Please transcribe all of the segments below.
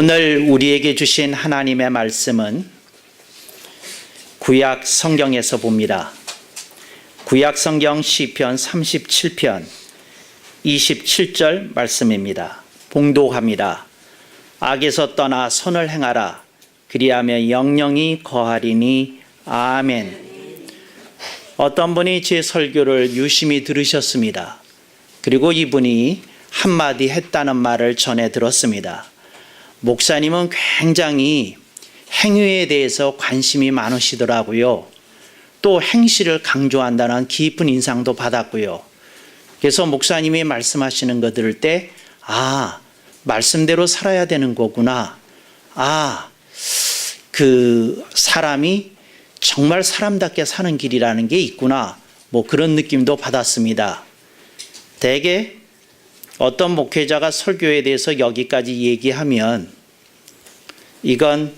오늘 우리에게 주신 하나님의 말씀은 구약 성경에서 봅니다. 구약 성경 시편 37편 27절 말씀입니다. 봉독합니다. 악에서 떠나 선을 행하라. 그리하면 영영이 거하리니. 아멘. 어떤 분이 제 설교를 유심히 들으셨습니다. 그리고 이분이 한마디 했다는 말을 전해 들었습니다. 목사님은 굉장히 행위에 대해서 관심이 많으시더라고요. 또 행실을 강조한다는 깊은 인상도 받았고요. 그래서 목사님이 말씀하시는 거 들을 때 말씀대로 살아야 되는 거구나. 그 사람이 정말 사람답게 사는 길이라는 게 있구나. 그런 느낌도 받았습니다. 대개 어떤 목회자가 설교에 대해서 여기까지 얘기하면 이건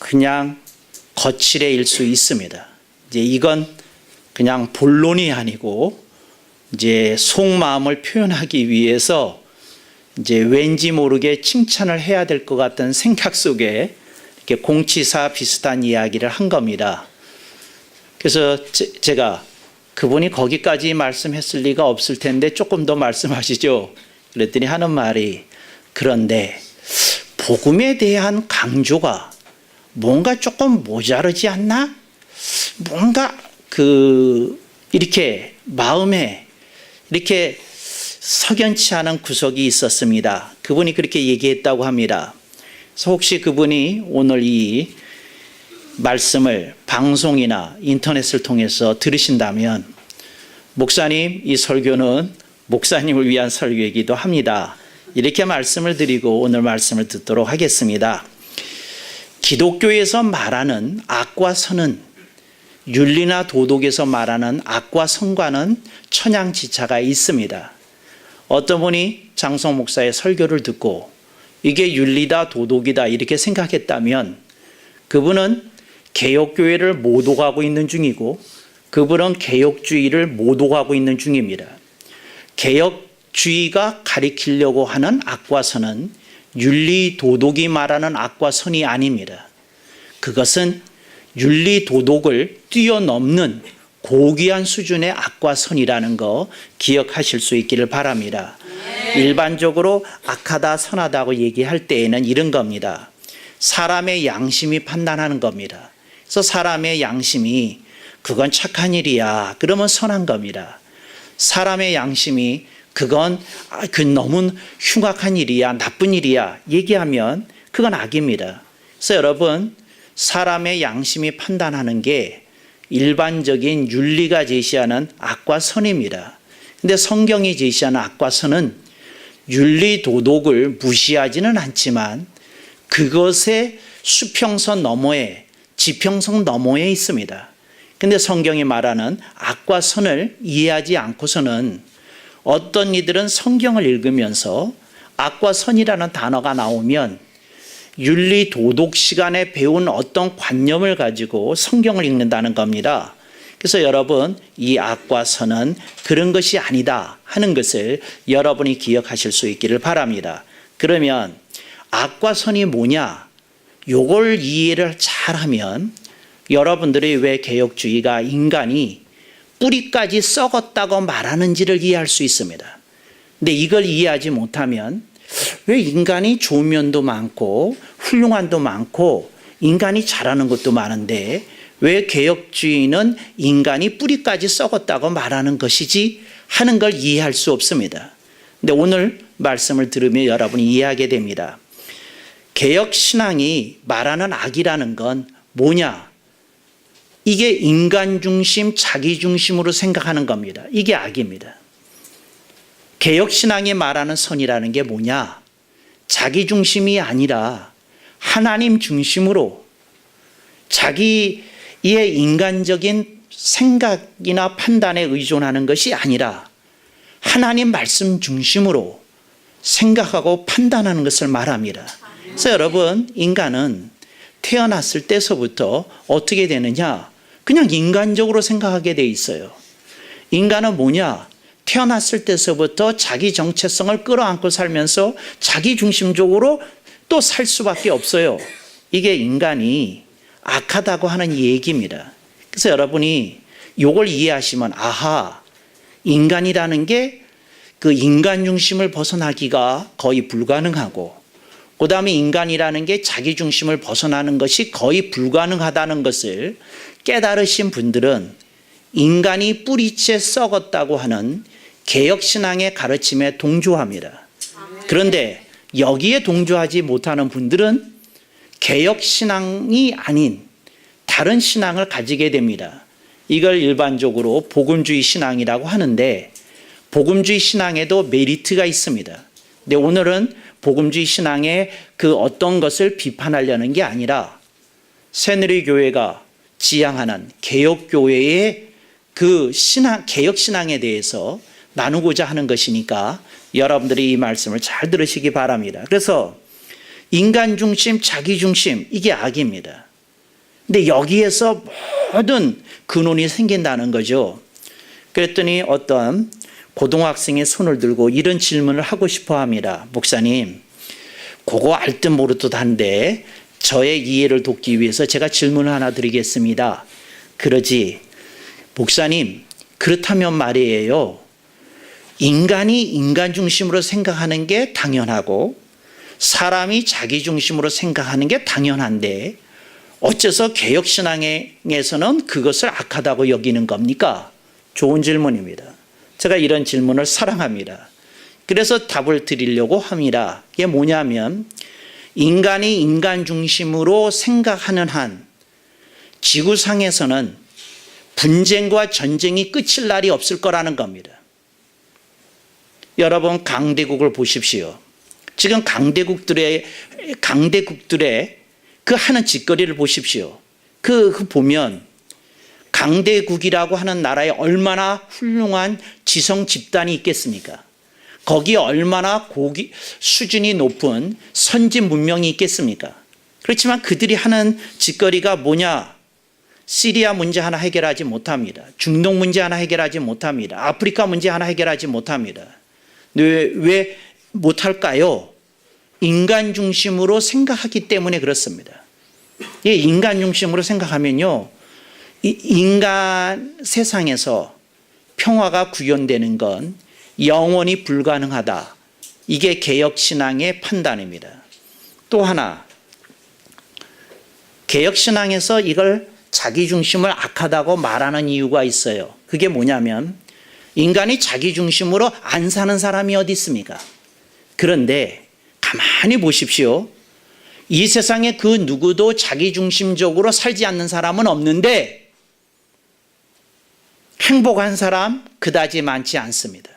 그냥 거칠애일 수 있습니다. 이제 이건 그냥 본론이 아니고 이제 속마음을 표현하기 위해서 이제 왠지 모르게 칭찬을 해야 될 것 같은 생각 속에 이렇게 공치사 비슷한 이야기를 한 겁니다. 그래서 제가 그분이 거기까지 말씀했을 리가 없을 텐데 조금 더 말씀하시죠. 그랬더니 하는 말이, 그런데 복음에 대한 강조가 뭔가 조금 모자르지 않나? 뭔가 이렇게 마음에 이렇게 석연치 않은 구석이 있었습니다. 그분이 그렇게 얘기했다고 합니다. 그래서 혹시 그분이 오늘 이 말씀을 방송이나 인터넷을 통해서 들으신다면, 목사님, 이 설교는 목사님을 위한 설교이기도 합니다. 이렇게 말씀을 드리고 오늘 말씀을 듣도록 하겠습니다. 기독교에서 말하는 악과 선은, 윤리나 도덕에서 말하는 악과 선과는 천양지차가 있습니다. 어떤 분이 장성 목사의 설교를 듣고 이게 윤리다 도덕이다 이렇게 생각했다면 그분은 개혁교회를 못 오가고 있는 중이고, 그분은 개혁주의를 못 오가고 있는 중입니다. 개혁주의가 가리키려고 하는 악과 선은 윤리 도덕이 말하는 악과 선이 아닙니다. 그것은 윤리 도덕을 뛰어넘는 고귀한 수준의 악과 선이라는 거 기억하실 수 있기를 바랍니다. 일반적으로 악하다 선하다고 얘기할 때에는 이런 겁니다. 사람의 양심이 판단하는 겁니다. 그래서 사람의 양심이 그건 착한 일이야, 그러면 선한 겁니다. 사람의 양심이 그건 너무 흉악한 일이야, 나쁜 일이야 얘기하면 그건 악입니다. 그래서 여러분, 사람의 양심이 판단하는 게 일반적인 윤리가 제시하는 악과 선입니다. 근데 성경이 제시하는 악과 선은 윤리 도덕을 무시하지는 않지만 그것의 수평선 너머에, 지평선 너머에 있습니다. 근데 성경이 말하는 악과 선을 이해하지 않고서는 어떤 이들은 성경을 읽으면서 악과 선이라는 단어가 나오면 윤리 도덕 시간에 배운 어떤 관념을 가지고 성경을 읽는다는 겁니다. 그래서 여러분, 이 악과 선은 그런 것이 아니다 하는 것을 여러분이 기억하실 수 있기를 바랍니다. 그러면 악과 선이 뭐냐? 요걸 이해를 잘하면 여러분들이 왜 개혁주의가 인간이 뿌리까지 썩었다고 말하는지를 이해할 수 있습니다. 근데 이걸 이해하지 못하면 왜 인간이 좋은 면도 많고 훌륭한도 많고 인간이 잘하는 것도 많은데 왜 개혁주의는 인간이 뿌리까지 썩었다고 말하는 것이지 하는 걸 이해할 수 없습니다. 근데 오늘 말씀을 들으면 여러분이 이해하게 됩니다. 개혁신앙이 말하는 악이라는 건 뭐냐? 이게 인간 중심, 자기 중심으로 생각하는 겁니다. 이게 악입니다. 개혁신앙이 말하는 선이라는 게 뭐냐? 자기 중심이 아니라 하나님 중심으로 자기의 인간적인 생각이나 판단에 의존하는 것이 아니라 하나님 말씀 중심으로 생각하고 판단하는 것을 말합니다. 그래서 여러분, 인간은 태어났을 때서부터 어떻게 되느냐? 그냥 인간적으로 생각하게 돼 있어요. 인간은 뭐냐? 태어났을 때서부터 자기 정체성을 끌어안고 살면서 자기 중심적으로 또 살 수밖에 없어요. 이게 인간이 악하다고 하는 얘기입니다. 그래서 여러분이 이걸 이해하시면 아하, 인간이라는 게 그 인간 중심을 벗어나기가 거의 불가능하고, 그 다음에 인간이라는 게 자기 중심을 벗어나는 것이 거의 불가능하다는 것을 깨달으신 분들은 인간이 뿌리째 썩었다고 하는 개혁신앙의 가르침에 동조합니다. 그런데 여기에 동조하지 못하는 분들은 개혁신앙이 아닌 다른 신앙을 가지게 됩니다. 이걸 일반적으로 복음주의 신앙이라고 하는데, 복음주의 신앙에도 메리트가 있습니다. 근데 오늘은 복음주의 신앙의 그 어떤 것을 비판하려는 게 아니라 새누리교회가 지향하는 개혁교회의 그 신앙, 개혁신앙에 대해서 나누고자 하는 것이니까 여러분들이 이 말씀을 잘 들으시기 바랍니다. 그래서 인간 중심, 자기 중심, 이게 악입니다. 근데 여기에서 모든 근원이 생긴다는 거죠. 그랬더니 어떤 고등학생의 손을 들고 이런 질문을 하고 싶어 합니다. 목사님, 그거 알 듯 모를 듯 한데 저의 이해를 돕기 위해서 제가 질문을 하나 드리겠습니다. 그러지, 목사님, 그렇다면 말이에요, 인간이 인간 중심으로 생각하는 게 당연하고 사람이 자기 중심으로 생각하는 게 당연한데 어째서 개혁신앙에서는 그것을 악하다고 여기는 겁니까? 좋은 질문입니다. 제가 이런 질문을 사랑합니다. 그래서 답을 드리려고 합니다. 이게 뭐냐면, 인간이 인간 중심으로 생각하는 한 지구상에서는 분쟁과 전쟁이 끝일 날이 없을 거라는 겁니다. 여러분, 강대국을 보십시오. 지금 강대국들의 그 하는 짓거리를 보십시오. 그 보면 강대국이라고 하는 나라에 얼마나 훌륭한 지성 집단이 있겠습니까? 거기에 얼마나 수준이 높은 선진 문명이 있겠습니까? 그렇지만 그들이 하는 짓거리가 뭐냐? 시리아 문제 하나 해결하지 못합니다. 중동 문제 하나 해결하지 못합니다. 아프리카 문제 하나 해결하지 못합니다. 왜 못할까요? 인간 중심으로 생각하기 때문에 그렇습니다. 인간 중심으로 생각하면요, 인간 세상에서 평화가 구현되는 건 영원히 불가능하다. 이게 개혁신앙의 판단입니다. 또 하나, 개혁신앙에서 이걸 자기 중심을 악하다고 말하는 이유가 있어요. 그게 뭐냐면, 인간이 자기 중심으로 안 사는 사람이 어디 있습니까? 그런데 가만히 보십시오. 이 세상에 그 누구도 자기 중심적으로 살지 않는 사람은 없는데 행복한 사람 그다지 많지 않습니다.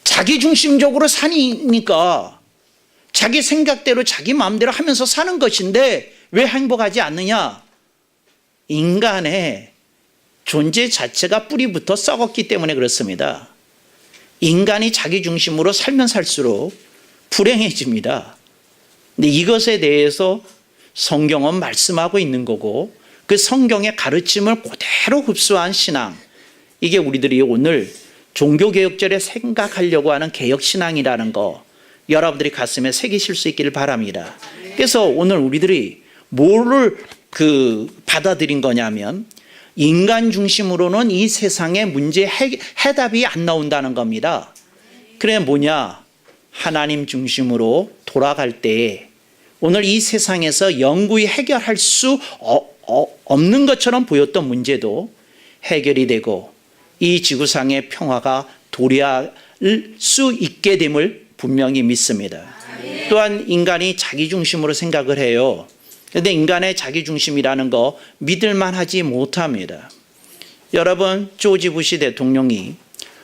자기 중심적으로 사니까 자기 생각대로 자기 마음대로 하면서 사는 것인데 왜 행복하지 않느냐? 인간의 존재 자체가 뿌리부터 썩었기 때문에 그렇습니다. 인간이 자기 중심으로 살면 살수록 불행해집니다. 근데 이것에 대해서 성경은 말씀하고 있는 거고, 그 성경의 가르침을 그대로 흡수한 신앙, 이게 우리들이 오늘 종교개혁절에 생각하려고 하는 개혁신앙이라는 거 여러분들이 가슴에 새기실 수 있기를 바랍니다. 그래서 오늘 우리들이 뭐를 받아들인 거냐면, 인간 중심으로는 이 세상의 문제 해답이 안 나온다는 겁니다. 그래 뭐냐? 하나님 중심으로 돌아갈 때 오늘 이 세상에서 영구히 해결할 수 없는 것처럼 보였던 문제도 해결이 되고 이 지구상의 평화가 도래할 수 있게 됨을 분명히 믿습니다. 또한 인간이 자기 중심으로 생각을 해요. 그런데 인간의 자기 중심이라는 거 믿을만 하지 못합니다. 여러분, 조지 부시 대통령이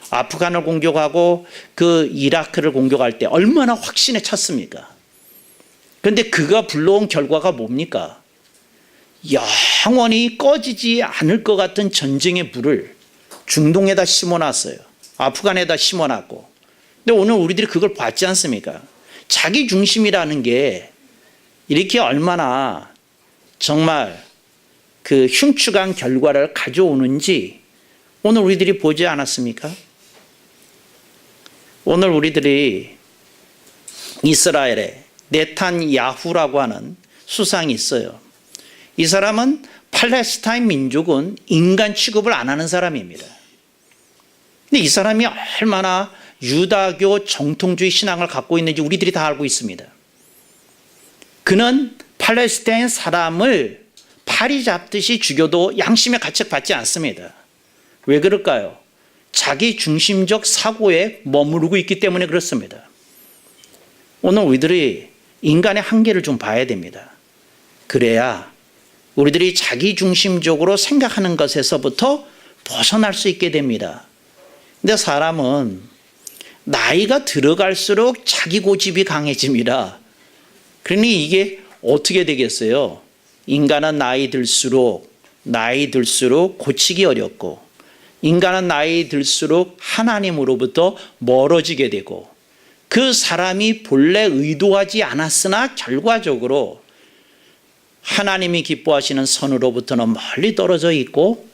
아프간을 공격하고 그 이라크를 공격할 때 얼마나 확신에 찼습니까? 그런데 그가 불러온 결과가 뭡니까? 영원히 꺼지지 않을 것 같은 전쟁의 불을 중동에다 심어놨어요. 아프간에다 심어놨고. 근데 오늘 우리들이 그걸 봤지 않습니까? 자기 중심이라는 게 이렇게 얼마나 정말 그 흉측한 결과를 가져오는지 오늘 우리들이 보지 않았습니까? 오늘 우리들이 이스라엘에 네탄야후라고 하는 수상이 있어요. 이 사람은 팔레스타인 민족은 인간 취급을 안 하는 사람입니다. 근데 이 사람이 얼마나 유다교 정통주의 신앙을 갖고 있는지 우리들이 다 알고 있습니다. 그는 팔레스타인 사람을 파리 잡듯이 죽여도 양심의 가책 받지 않습니다. 왜 그럴까요? 자기 중심적 사고에 머무르고 있기 때문에 그렇습니다. 오늘 우리들이 인간의 한계를 좀 봐야 됩니다. 그래야 우리들이 자기 중심적으로 생각하는 것에서부터 벗어날 수 있게 됩니다. 근데 사람은 나이가 들어갈수록 자기 고집이 강해집니다. 그러니 이게 어떻게 되겠어요? 인간은 나이 들수록 고치기 어렵고, 인간은 나이 들수록 하나님으로부터 멀어지게 되고, 그 사람이 본래 의도하지 않았으나 결과적으로 하나님이 기뻐하시는 선으로부터는 멀리 떨어져 있고,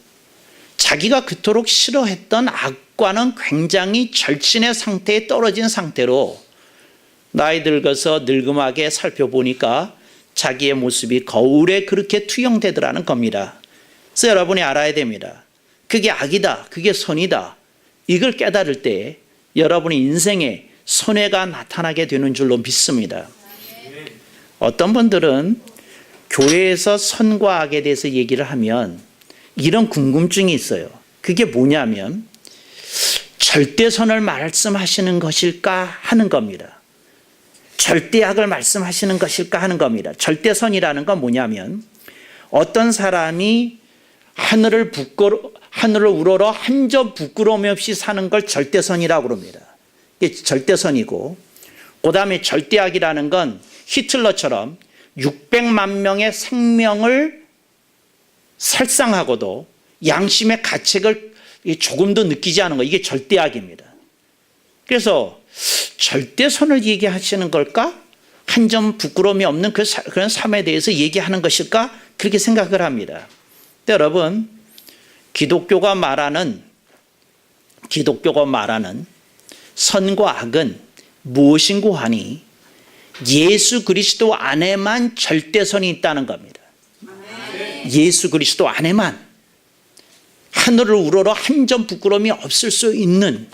자기가 그토록 싫어했던 악과는 굉장히 절친의 상태에 떨어진 상태로 나이 들어서 늙음하게 살펴보니까 자기의 모습이 거울에 그렇게 투영되더라는 겁니다. 그래서 여러분이 알아야 됩니다. 그게 악이다, 그게 선이다, 이걸 깨달을 때 여러분의 인생에 손해가 나타나게 되는 줄로 믿습니다. 어떤 분들은 교회에서 선과 악에 대해서 얘기를 하면 이런 궁금증이 있어요. 그게 뭐냐면 절대선을 말씀하시는 것일까 하는 겁니다. 절대악을 말씀하시는 것일까 하는 겁니다. 절대선이라는 건 뭐냐면 어떤 사람이 하늘을 우러러 한 점 부끄러움 없이 사는 걸 절대선이라고 그럽니다. 이게 절대선이고, 그 다음에 절대악이라는 건 히틀러처럼 600만 명의 생명을 살상하고도 양심의 가책을 조금도 느끼지 않은 거, 이게 절대악입니다. 그래서 절대선을 얘기하시는 걸까? 한 점 부끄러움이 없는 그런 삶에 대해서 얘기하는 것일까? 그렇게 생각을 합니다. 근데 여러분, 기독교가 말하는 선과 악은 무엇인고 하니 예수 그리스도 안에만 절대선이 있다는 겁니다. 예수 그리스도 안에만 하늘을 우러러 한 점 부끄러움이 없을 수 있는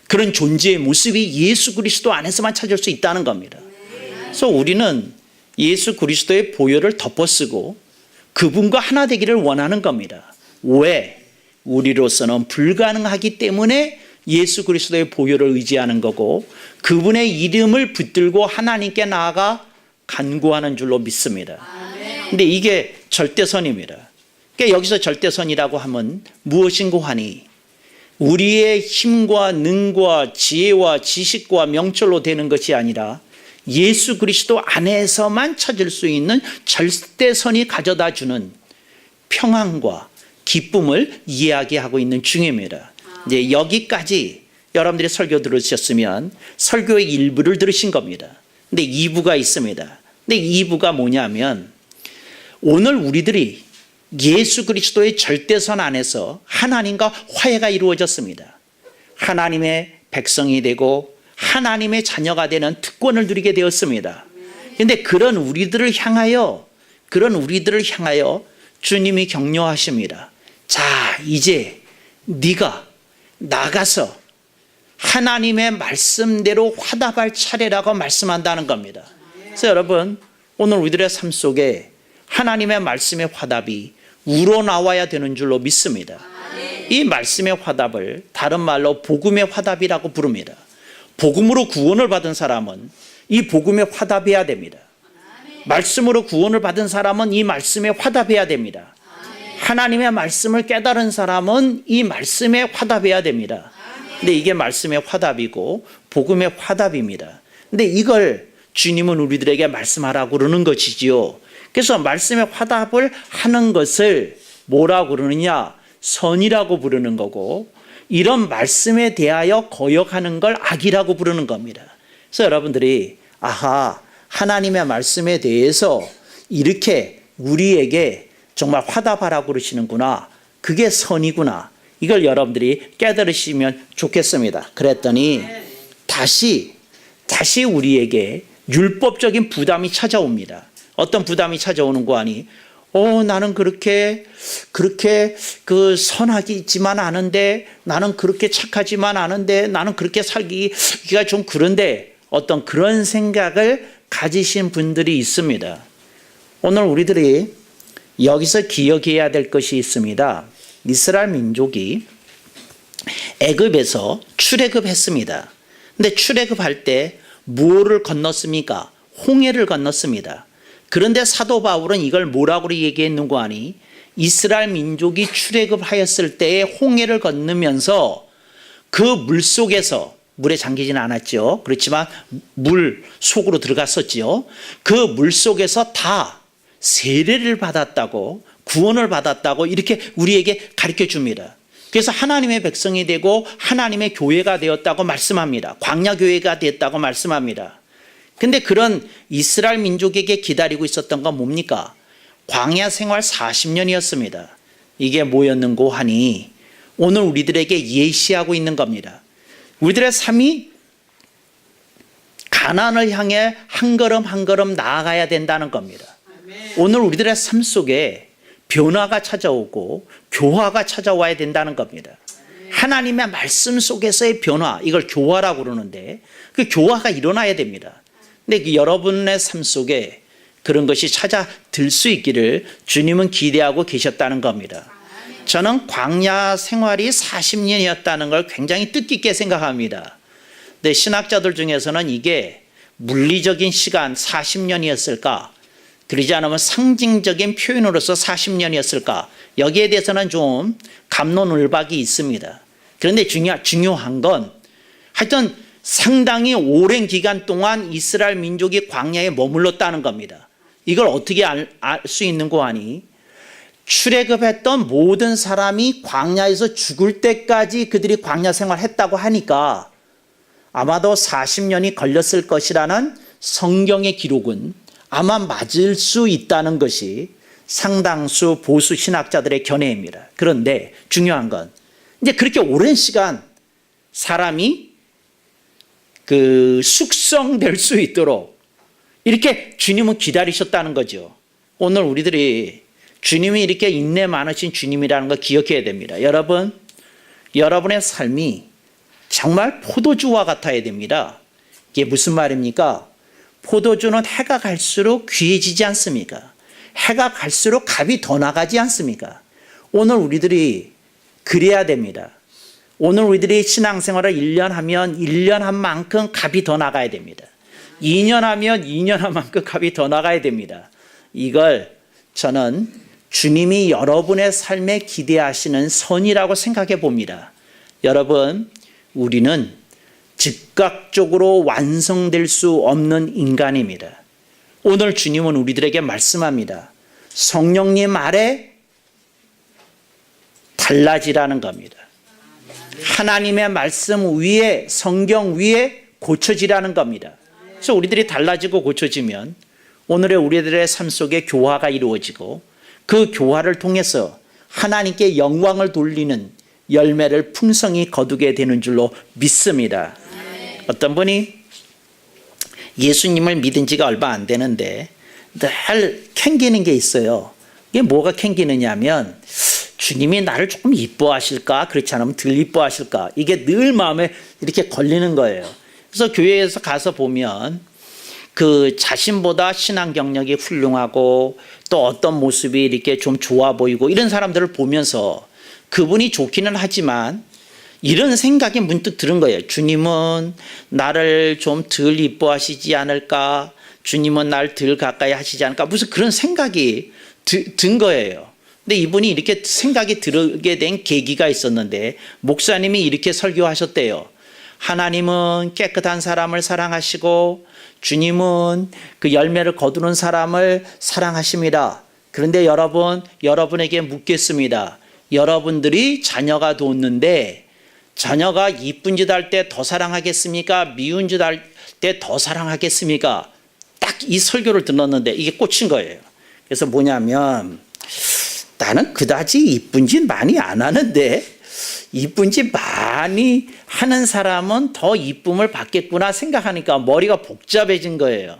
그런 존재의 모습이 예수 그리스도 안에서만 찾을 수 있다는 겁니다. 그래서 우리는 예수 그리스도의 보혈을 덮어쓰고 그분과 하나 되기를 원하는 겁니다. 왜? 우리로서는 불가능하기 때문에 예수 그리스도의 보혈을 의지하는 거고, 그분의 이름을 붙들고 하나님께 나아가 간구하는 줄로 믿습니다. 근데 이게 절대선입니다. 그러니까 여기서 절대선이라고 하면 무엇인고 하니 우리의 힘과 능과 지혜와 지식과 명철로 되는 것이 아니라 예수 그리스도 안에서만 찾을 수 있는 절대선이 가져다 주는 평안과 기쁨을 이야기하고 있는 중입니다. 이제 여기까지 여러분들이 설교 들으셨으면 설교의 일부를 들으신 겁니다. 근데 2부가 있습니다. 근데 2부가 뭐냐면 오늘 우리들이 예수 그리스도의 절대선 안에서 하나님과 화해가 이루어졌습니다. 하나님의 백성이 되고 하나님의 자녀가 되는 특권을 누리게 되었습니다. 그런데 그런 우리들을 향하여 주님이 격려하십니다. 자, 이제 네가 나가서 하나님의 말씀대로 화답할 차례라고 말씀한다는 겁니다. 그래서 여러분, 오늘 우리들의 삶 속에 하나님의 말씀의 화답이 우러나와야 되는 줄로 믿습니다. 이 말씀의 화답을 다른 말로 복음의 화답이라고 부릅니다. 복음으로 구원을 받은 사람은 이 복음에 화답해야 됩니다. 말씀으로 구원을 받은 사람은 이 말씀에 화답해야 됩니다. 하나님의 말씀을 깨달은 사람은 이 말씀에 화답해야 됩니다. 근데 이게 말씀의 화답이고 복음의 화답입니다. 근데 이걸 주님은 우리들에게 말씀하라고 그러는 것이지요. 그래서 말씀의 화답을 하는 것을 뭐라고 그러느냐? 선이라고 부르는 거고, 이런 말씀에 대하여 거역하는 걸 악이라고 부르는 겁니다. 그래서 여러분들이 하나님의 말씀에 대해서 이렇게 우리에게 정말 화답하라고 그러시는구나, 그게 선이구나, 이걸 여러분들이 깨달으시면 좋겠습니다. 그랬더니 다시 다시 우리에게 율법적인 부담이 찾아옵니다. 어떤 부담이 찾아오는 거 아니? 나는 그렇게 선하지만 않은데, 나는 그렇게 착하지만 않은데, 나는 그렇게 살기가 좀 그런데, 어떤 그런 생각을 가지신 분들이 있습니다. 오늘 우리들이 여기서 기억해야 될 것이 있습니다. 이스라엘 민족이 애굽에서 출애굽했습니다. 근데 출애굽할 때 뭐를 건넜습니까? 홍해를 건넜습니다. 그런데 사도 바울은 이걸 뭐라고 얘기했는고 하니, 이스라엘 민족이 출애굽하였을 때에 홍해를 건너면서 그 물속에서, 물에 잠기지는 않았죠. 그렇지만 물 속으로 들어갔었죠. 그 물속에서 다 세례를 받았다고, 구원을 받았다고 이렇게 우리에게 가르쳐 줍니다. 그래서 하나님의 백성이 되고 하나님의 교회가 되었다고 말씀합니다. 광야 교회가 되었다고 말씀합니다. 근데 그런 이스라엘 민족에게 기다리고 있었던 건 뭡니까? 광야 생활 40년이었습니다. 이게 뭐였는고 하니 오늘 우리들에게 예시하고 있는 겁니다. 우리들의 삶이 가나안을 향해 한 걸음 한 걸음 나아가야 된다는 겁니다. 오늘 우리들의 삶 속에 변화가 찾아오고 교화가 찾아와야 된다는 겁니다. 하나님의 말씀 속에서의 변화, 이걸 교화라고 그러는데 그 교화가 일어나야 됩니다. 근데 그 여러분의 삶 속에 그런 것이 찾아들 수 있기를 주님은 기대하고 계셨다는 겁니다. 저는 광야 생활이 40년이었다는 걸 굉장히 뜻깊게 생각합니다. 근데 신학자들 중에서는 이게 물리적인 시간 40년이었을까? 그러지 않으면 상징적인 표현으로서 40년이었을까? 여기에 대해서는 좀 갑론을박이 있습니다. 그런데 중요한 건 하여튼 상당히 오랜 기간 동안 이스라엘 민족이 광야에 머물렀다는 겁니다. 이걸 어떻게 알 수 있는 거 아니? 출애굽했던 모든 사람이 광야에서 죽을 때까지 그들이 광야 생활했다고 하니까 아마도 40년이 걸렸을 것이라는 성경의 기록은 아마 맞을 수 있다는 것이 상당수 보수 신학자들의 견해입니다. 그런데 중요한 건 이제 그렇게 오랜 시간 사람이 숙성될 수 있도록 이렇게 주님은 기다리셨다는 거죠. 오늘 우리들이 주님이 이렇게 인내 많으신 주님이라는 걸 기억해야 됩니다. 여러분의 삶이 정말 포도주와 같아야 됩니다. 이게 무슨 말입니까? 포도주는 해가 갈수록 귀해지지 않습니까? 해가 갈수록 값이 더 나가지 않습니까? 오늘 우리들이 그래야 됩니다. 오늘 우리들이 신앙생활을 1년 하면 1년 한 만큼 값이 더 나가야 됩니다. 2년 하면 2년 한 만큼 값이 더 나가야 됩니다. 이걸 저는 주님이 여러분의 삶에 기대하시는 선이라고 생각해 봅니다. 여러분, 우리는 즉각적으로 완성될 수 없는 인간입니다. 오늘 주님은 우리들에게 말씀합니다. 성령님 아래 달라지라는 겁니다. 하나님의 말씀 위에, 성경 위에 고쳐지라는 겁니다. 그래서 우리들이 달라지고 고쳐지면 오늘의 우리들의 삶 속에 교화가 이루어지고 그 교화를 통해서 하나님께 영광을 돌리는 열매를 풍성히 거두게 되는 줄로 믿습니다. 어떤 분이 예수님을 믿은 지가 얼마 안 되는데 늘 캥기는 게 있어요. 이게 뭐가 캥기느냐 하면 주님이 나를 조금 이뻐하실까? 그렇지 않으면 덜 이뻐하실까? 이게 늘 마음에 이렇게 걸리는 거예요. 그래서 교회에서 가서 보면 그 자신보다 신앙 경력이 훌륭하고 또 어떤 모습이 이렇게 좀 좋아 보이고 이런 사람들을 보면서 그분이 좋기는 하지만 이런 생각이 문득 들은 거예요. 주님은 나를 좀 덜 이뻐하시지 않을까? 주님은 날 덜 가까이 하시지 않을까? 무슨 그런 생각이 든 거예요. 근데 이분이 이렇게 생각이 들게 된 계기가 있었는데 목사님이 이렇게 설교하셨대요. 하나님은 깨끗한 사람을 사랑하시고 주님은 그 열매를 거두는 사람을 사랑하십니다. 그런데 여러분에게 묻겠습니다. 여러분들이 자녀가 뒀는데 자녀가 이쁜 짓 할 때 더 사랑하겠습니까? 미운 짓 할 때 더 사랑하겠습니까? 딱 이 설교를 들었는데 이게 꽂힌 거예요. 그래서 뭐냐면 나는 그다지 이쁜 짓 많이 안 하는데 이쁜 짓 많이 하는 사람은 더 이쁨을 받겠구나 생각하니까 머리가 복잡해진 거예요.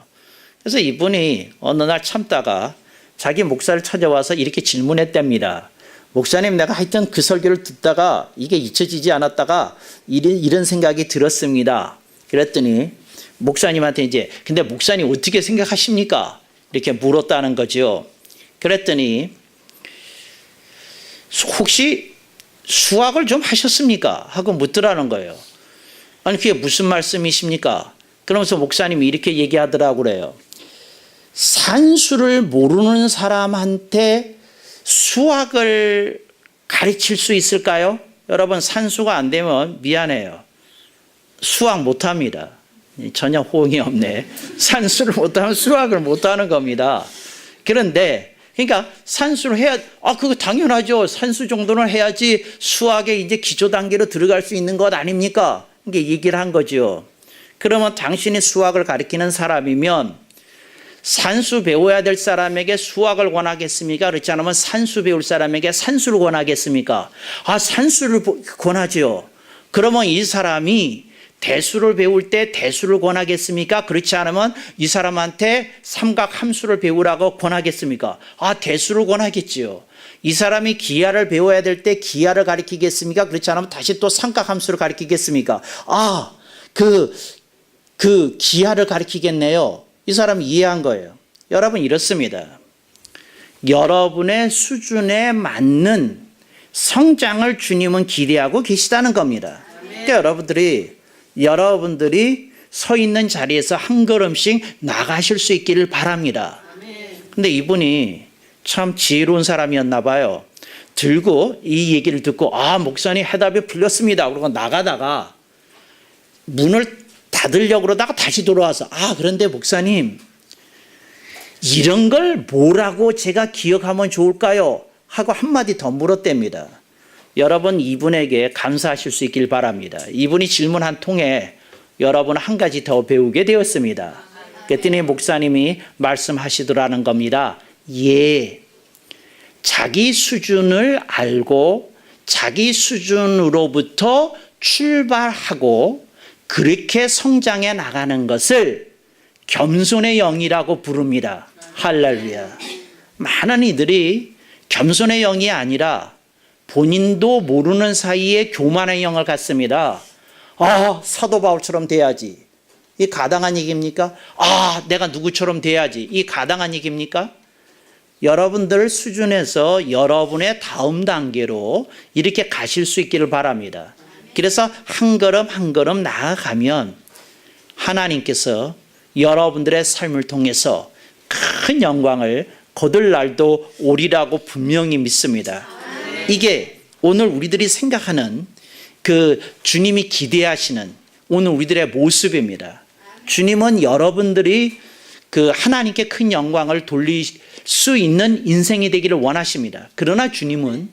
그래서 이분이 어느 날 참다가 자기 목사를 찾아와서 이렇게 질문했답니다. 목사님, 내가 하여튼 그 설교를 듣다가 이게 잊혀지지 않았다가 이런 생각이 들었습니다. 그랬더니 목사님한테 이제, 근데 목사님 어떻게 생각하십니까? 이렇게 물었다는 거죠. 그랬더니 혹시 수학을 좀 하셨습니까? 하고 묻더라는 거예요. 아니, 그게 무슨 말씀이십니까? 그러면서 목사님이 이렇게 얘기하더라고 그래요. 산수를 모르는 사람한테 수학을 가르칠 수 있을까요? 여러분, 산수가 안 되면 미안해요. 수학 못합니다. 전혀 호응이 없네. 산수를 못하면 수학을 못하는 겁니다. 그런데 그러니까 산수를 해야, 그거 당연하죠. 산수 정도는 해야지 수학의 이제 기초 단계로 들어갈 수 있는 것 아닙니까? 이게 얘기를 한 거죠. 그러면 당신이 수학을 가르치는 사람이면 산수 배워야 될 사람에게 수학을 권하겠습니까? 그렇지 않으면 산수 배울 사람에게 산수를 권하겠습니까? 산수를 권하죠. 그러면 이 사람이 대수를 배울 때 대수를 권하겠습니까? 그렇지 않으면 이 사람한테 삼각함수를 배우라고 권하겠습니까? 대수를 권하겠지요. 이 사람이 기하를 배워야 될 때 기하를 가르치겠습니까? 그렇지 않으면 다시 또 삼각함수를 가르치겠습니까? 그 기하를 가르치겠네요. 이 사람이 이해한 거예요. 여러분, 이렇습니다. 여러분의 수준에 맞는 성장을 주님은 기대하고 계시다는 겁니다. 그러니까 여러분들이 서 있는 자리에서 한 걸음씩 나가실 수 있기를 바랍니다. 근데 이분이 참 지혜로운 사람이었나 봐요. 들고 이 얘기를 듣고 목사님 해답이 풀렸습니다. 그러고 나가다가 문을 닫으려고 그러다가 다시 돌아와서 그런데 목사님, 이런 걸 뭐라고 제가 기억하면 좋을까요? 하고 한마디 더 물었답니다. 여러분, 이분에게 감사하실 수 있길 바랍니다. 이분이 질문 한 통에 여러분 한 가지 더 배우게 되었습니다. 그랬더니 목사님이 말씀하시더라는 겁니다. 자기 수준을 알고 자기 수준으로부터 출발하고 그렇게 성장해 나가는 것을 겸손의 영이라고 부릅니다. 할렐루야. 많은 이들이 겸손의 영이 아니라 본인도 모르는 사이에 교만의 영을 갖습니다. 사도 바울처럼 돼야지. 이 가당한 얘기입니까? 내가 누구처럼 돼야지. 이 가당한 얘기입니까? 여러분들 수준에서 여러분의 다음 단계로 이렇게 가실 수 있기를 바랍니다. 그래서 한 걸음 한 걸음 나아가면 하나님께서 여러분들의 삶을 통해서 큰 영광을 거둘 날도 오리라고 분명히 믿습니다. 이게 오늘 우리들이 생각하는 그 주님이 기대하시는 오늘 우리들의 모습입니다. 주님은 여러분들이 그 하나님께 큰 영광을 돌릴 수 있는 인생이 되기를 원하십니다. 그러나 주님은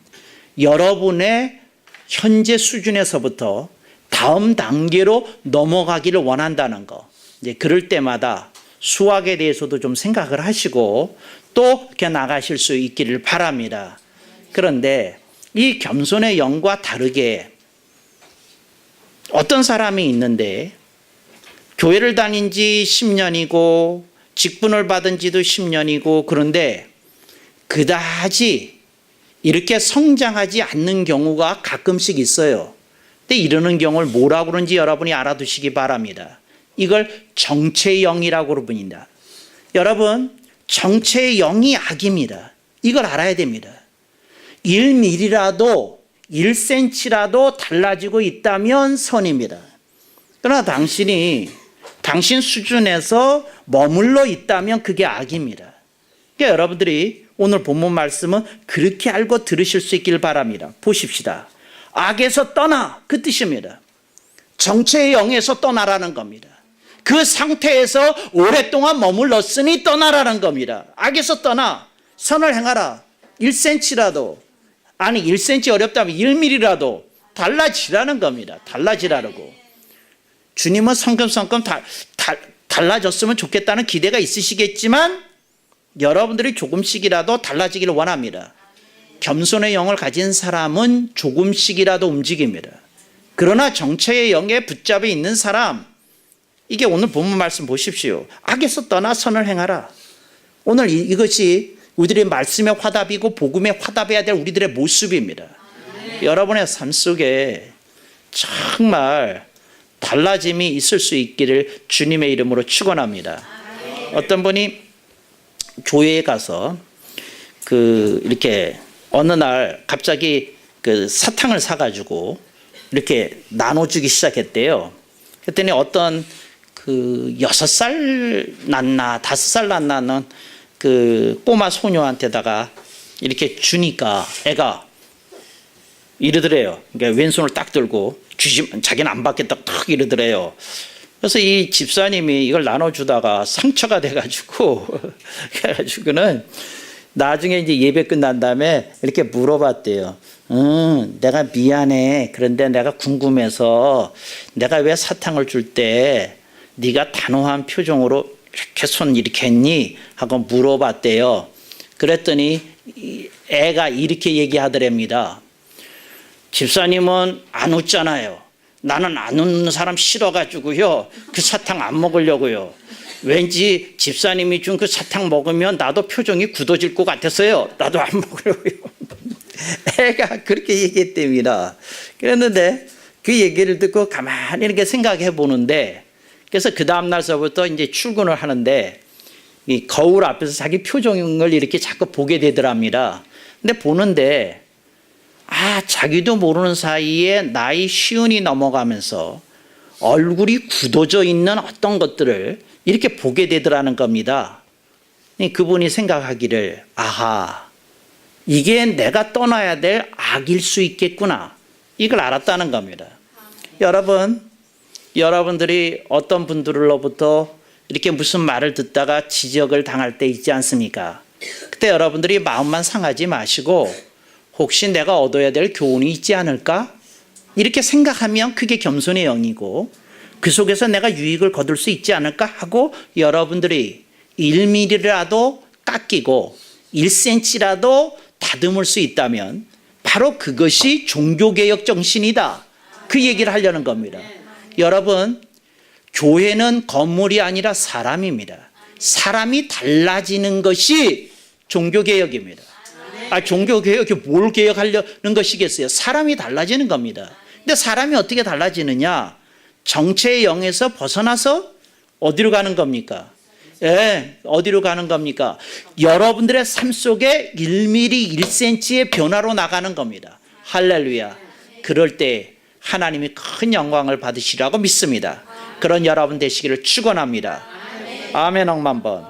여러분의 현재 수준에서부터 다음 단계로 넘어가기를 원한다는 거. 이제 그럴 때마다 수학에 대해서도 좀 생각을 하시고 또 이렇게 나가실 수 있기를 바랍니다. 그런데 이 겸손의 영과 다르게 어떤 사람이 있는데 교회를 다닌 지 10년이고 직분을 받은 지도 10년이고 그런데 그다지 이렇게 성장하지 않는 경우가 가끔씩 있어요. 근데 이러는 경우를 뭐라고 그러는지 여러분이 알아두시기 바랍니다. 이걸 정체의 영이라고 부릅니다. 여러분, 정체의 영이 악입니다. 이걸 알아야 됩니다. 1mm라도 1cm라도 달라지고 있다면 선입니다. 그러나 당신 수준에서 머물러 있다면 그게 악입니다. 그러니까 여러분들이 오늘 본문 말씀은 그렇게 알고 들으실 수 있길 바랍니다. 보십시다. 악에서 떠나, 그 뜻입니다. 정체의 영에서 떠나라는 겁니다. 그 상태에서 오랫동안 머물렀으니 떠나라는 겁니다. 악에서 떠나 선을 행하라. 1cm라도, 아니 1cm 어렵다면 1mm라도 달라지라는 겁니다. 달라지라고. 주님은 성금성금 달라졌으면 좋겠다는 기대가 있으시겠지만 여러분들이 조금씩이라도 달라지기를 원합니다. 겸손의 영을 가진 사람은 조금씩이라도 움직입니다. 그러나 정체의 영에 붙잡혀 있는 사람, 이게 오늘 본문 말씀 보십시오. 악에서 떠나 선을 행하라. 오늘 이것이 우리들의 말씀의 화답이고 복음의 화답해야 될 우리들의 모습입니다. 여러분의 삶 속에 정말 달라짐이 있을 수 있기를 주님의 이름으로 축원합니다. 어떤 분이 교회에 가서 이렇게 어느 날 갑자기 사탕을 사가지고 이렇게 나눠주기 시작했대요. 그랬더니 어떤 6살 낳나 5살 낳나는 꼬마 소녀한테다가 이렇게 주니까 애가 이러더래요. 그러니까 왼손을 딱 들고 자기는 안 받겠다 딱 이러더래요. 그래서 이 집사님이 이걸 나눠주다가 상처가 돼가지고 그래가지고는 나중에 이제 예배 끝난 다음에 이렇게 물어봤대요. 내가 미안해. 그런데 내가 궁금해서 내가 왜 사탕을 줄 때 네가 단호한 표정으로 이렇게 손 이렇게 했니? 하고 물어봤대요. 그랬더니 애가 이렇게 얘기하더랍니다. 집사님은 안 웃잖아요. 나는 안 웃는 사람 싫어가지고요. 그 사탕 안 먹으려고요. 왠지 집사님이 준 그 사탕 먹으면 나도 표정이 굳어질 것 같았어요. 나도 안 먹으려고요. 애가 그렇게 얘기했답니다. 그랬는데 그 얘기를 듣고 가만히 이렇게 생각해 보는데, 그래서 그 다음날서부터 이제 출근을 하는데 이 거울 앞에서 자기 표정을 이렇게 자꾸 보게 되더랍니다. 근데 보는데 자기도 모르는 사이에 나이 50이 넘어가면서 얼굴이 굳어져 있는 어떤 것들을 이렇게 보게 되더라는 겁니다. 그분이 생각하기를 이게 내가 떠나야 될 악일 수 있겠구나, 이걸 알았다는 겁니다. 여러분들이 어떤 분들로부터 이렇게 무슨 말을 듣다가 지적을 당할 때 있지 않습니까? 그때 여러분들이 마음만 상하지 마시고 혹시 내가 얻어야 될 교훈이 있지 않을까? 이렇게 생각하면 그게 겸손의 영이고 그 속에서 내가 유익을 거둘 수 있지 않을까 하고 여러분들이 1mm라도 깎이고 1cm라도 다듬을 수 있다면 바로 그것이 종교개혁 정신이다. 그 얘기를 하려는 겁니다. 여러분, 교회는 건물이 아니라 사람입니다. 사람이 달라지는 것이 종교개혁입니다. 종교개혁이 뭘 개혁하려는 것이겠어요? 사람이 달라지는 겁니다. 근데 사람이 어떻게 달라지느냐? 정체의 영에서 벗어나서 어디로 가는 겁니까? 어디로 가는 겁니까? 여러분들의 삶 속에 1mm, 1cm의 변화로 나가는 겁니다. 할렐루야. 그럴 때 하나님이 큰 영광을 받으시라고 믿습니다. 그런 여러분 되시기를 축원합니다. 아멘 억만 번.